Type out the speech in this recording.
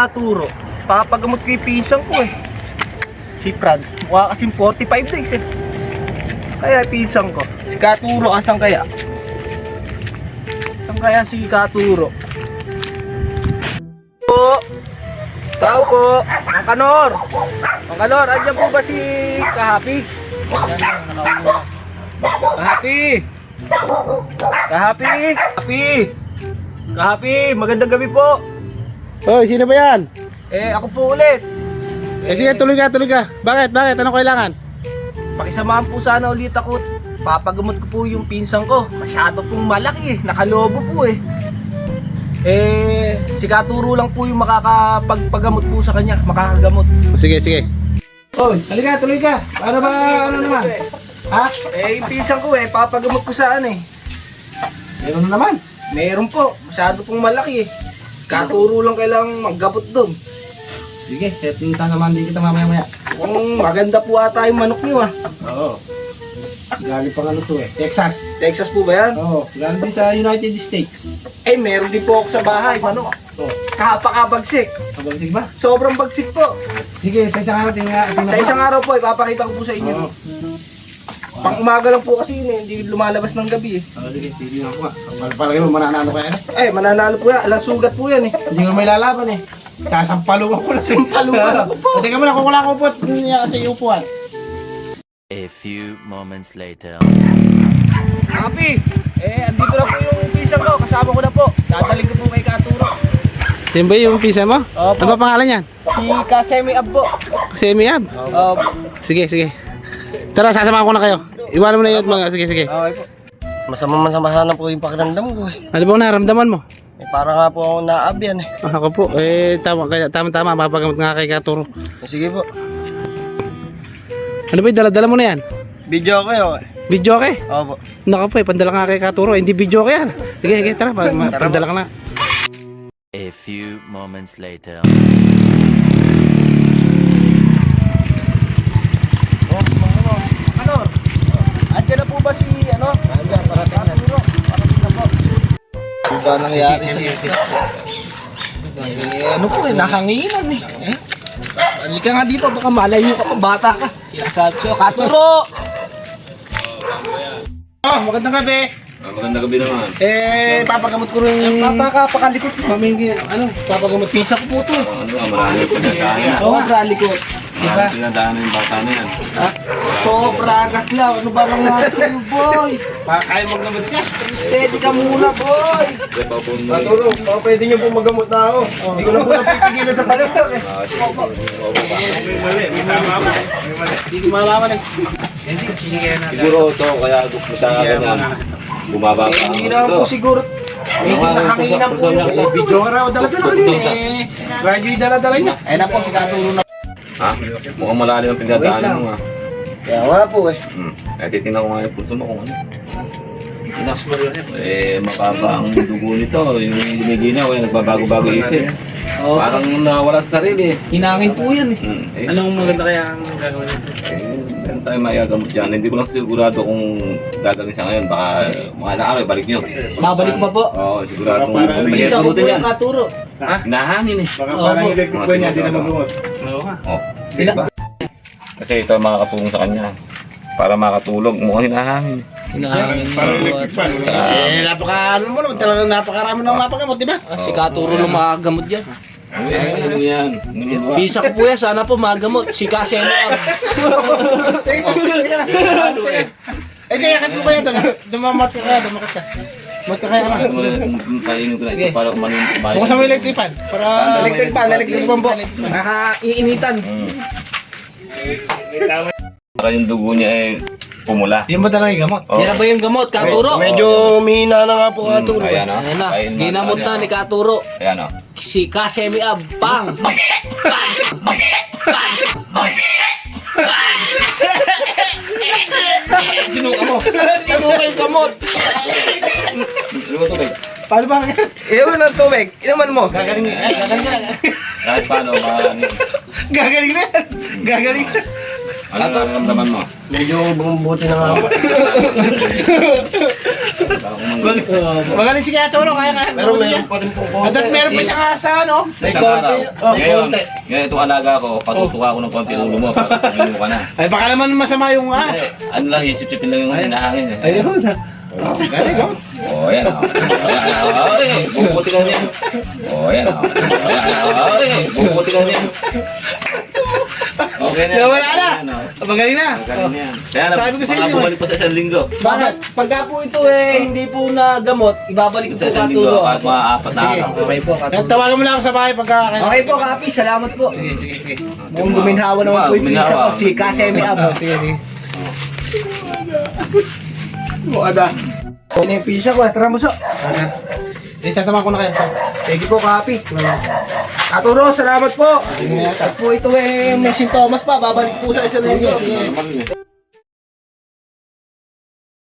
Katuro, papagamot ko yung pisang ko eh. Si Fran, mukha kasing 45 days eh. Kaya pisang ko. Si Katuro, asan kaya? Asan kaya si Katuro? Po! Tao po! Ang Kanor! Ang Kanor, andyan po ba si Kahapi? Kahapi! Kahapi! Kahapi! Kahapi! Magandang gabi po! Hoy, sino ba yan? Ako po ulit. Sige, tuloy ka. Bakit? Anong kailangan? Pakisamahan po sana ulit ako. Papagamot ko po yung pinsang ko. Masyado pong malaki eh. Nakalobo po eh. Si Katuro lang po yung makakapagpagamot po sa kanya. Makakagamot. Sige. Hoy, halika, tuloy ka. Ano ba, ano naman? Ha? Yung pinsang ko papagamot ko saan eh. Meron na naman. Meron po. Masyado pong malaki eh. Katuro lang kailangang maggamot doon. Sige, tinta naman din kita mamaya. Kung maganda po ata yung manok niyo ah. Oo. Galing pang ano to eh. Texas. Texas po ba yan? Oo, galing din sa United States. Meron din po ako sa bahay, manok. Kapakabagsik. Kabagsig ba? Sobrang bagsik po. Sige, sa isang araw Sa isang araw po, ipapakita ko po sa inyo. Oo. Pang umaga lang po kasi yun hindi lumalabas ng gabi eh. Sige, titignan ko nga. Palagay mo, mananalo ka yan eh. Mananalo po yan. Alang sugat po yan eh. Hindi ko may lalaban eh. Sasampaluan ko lang. Sampaluan ako po. Teka mo lang, kung wala akong upot, niya sa iyo upuan. A few moments later. Happy! Andito na po yung pisang ko. Kasama ko na po. Dadaling ko po kay Katuro. Yan ba yung pisa mo? Opo. Ano ba pangalan yan? Si Kasemi Ab po. Semi-ab? Sige. Tara, sasamahan ko na kayo. Iwanan mo na yun mga. Sige. Okay po. Masama na po yung pakiramdam ko eh. Ano bang naramdaman mo? Para nga po ako naabyan eh. Ako po, tama, mapapagamot nga kay Katuro. Sige po. Ano ba yung dala-dala mo na yan? Video kayo eh. Video okay? Opo. Naka po pandala nga kay Katuro, hindi video okay yan. Sige, tara, pandala ka na. A few moments later. Ano? Andiyan na po ba si Katuro? Parating na po. Ba nangyari Ano po nahanginan eh. Halika nga dito, baka malayo ka pa, bata ka. Sinasabi sa'yo, Katuro! Magandang gabi. Magandang gabi naman. Papagamot ko rin. Bata ka, pakalikot mo. Papagamot. Pisa ko po to. Marami pa nagkain. Kalikot. Marami pinadaanan yung bata na yan. Sobra gas lang. Ano ba nangyari sa'yo, boy? Kaya maggamot ka. Steady ka muna, boy. Kaya pa po Katuro, baka pwede niyo po magamot na ako. Hindi ko na po napipigilan sa paligtad eh. Hindi ko malaman eh. siguro ito, kaya gusto sa ganyan. Bumaba pa ang Hindi na po siguro. Nahanginan po yun. Video ka raw, dala-dala ka din eh. Graduate dala-dala niya. Ayun na po, si Katuro na. Ha? Mukhang malalim ang pinagdaanan mo ha. Kaya nga po eh. Titignan ko nga yung puso mo kung ano. Mababa ang dugo nito. Yung gumiginaw, nagbabago-bago isip. Parang nawala sa sarili. Hinangin po yan eh. Anong maganda kaya ang gagawin nito? Saan tayo mayagamot dyan? Hindi ko lang sigurado kung gagawin siya ngayon. Baka mga nakakay, balik nyo. Babalik pa po. Oo, sigurado kung Isa mahirap ko po gamutin yan. yung Katuro. Nahangin eh. Baka parang electric po niya, di na magumot. Oo nga. Kasi ito ang makakatulong sa kanya. Para makatulog, mukhang hinahangin. Napaka, ano mo naman, talagang napakarami ng napagamot, di ba? Si Katuro lang makagamot yan. Ano yan? Bisa ko po yan, sana po magamot. Si Kasemi Ab. Kaya kan ko kaya doon. Dumamat ka kaya, dumakat ka. Mat ka kaya ka. Painin ko na ito para umanin. Bukas mo electric fan. Para Electric pan po. Nakaiinitan. Para yung dugo niya pumula. Yan ba talaga yung gamot? Oh. Yan na ba yung gamot, Katuro? Medyo umihina na nga po Katuro. Ayan o. Ayan na, ginamot na ni Katuro. Ayan o. Si Kasemi Ab. Pang! Sinuka mo. Sinuka yung gamot. Ano ba ito ba? Paano ba? Inuman ng tubig. Inuman mo. Gagaling na. Kahit paano, Gagaling na. Gagaling na. ano nararamdaman mo? Medyo bumubuti na nga po. Magaling si Kaya Toro, kaya. Pero meron pa rin po At konti. meron pa siyang asa, no? May Isang araw. konti. Ngayon, Konti. ngayon itong alaga ko, patutuwa ko ng konti ulo mo para tumino ka na. Ay, baka naman masama yung Eh, ano lang, isip-sipin lang yung hinahangin eh. Ayun. Galing, oh. Oh, yan o. Bubuti ka niyan. Oh, yan o. Bubuti ka niyan. Okay na. Wala na. Yan, oh. Magaling na. Magaling na yan. Kaya na, Sabi ko sa baka inyo, bumalik pa sa isang linggo. Bakit? Pagka po ito hindi po nagamot, ibabalik ko Sa po isang sa linggo, turo. kahit mga 4 na araw. Okay po, At tawagan mo na ako sa bahay pagka... Okay po, Kapi. Salamat po. Sige, sige, sige. Mukhang guminhawa naman po yung pinsa ko. Si Kasemi Abo. Sige, sige. Ada. Ano yung pinsa ko? Tara mo so. Sasama ko na kayo. Thank you po, Kapi. Aturo, salamat po. At po ito may sintomas pa. Babalik po sa isang linggo.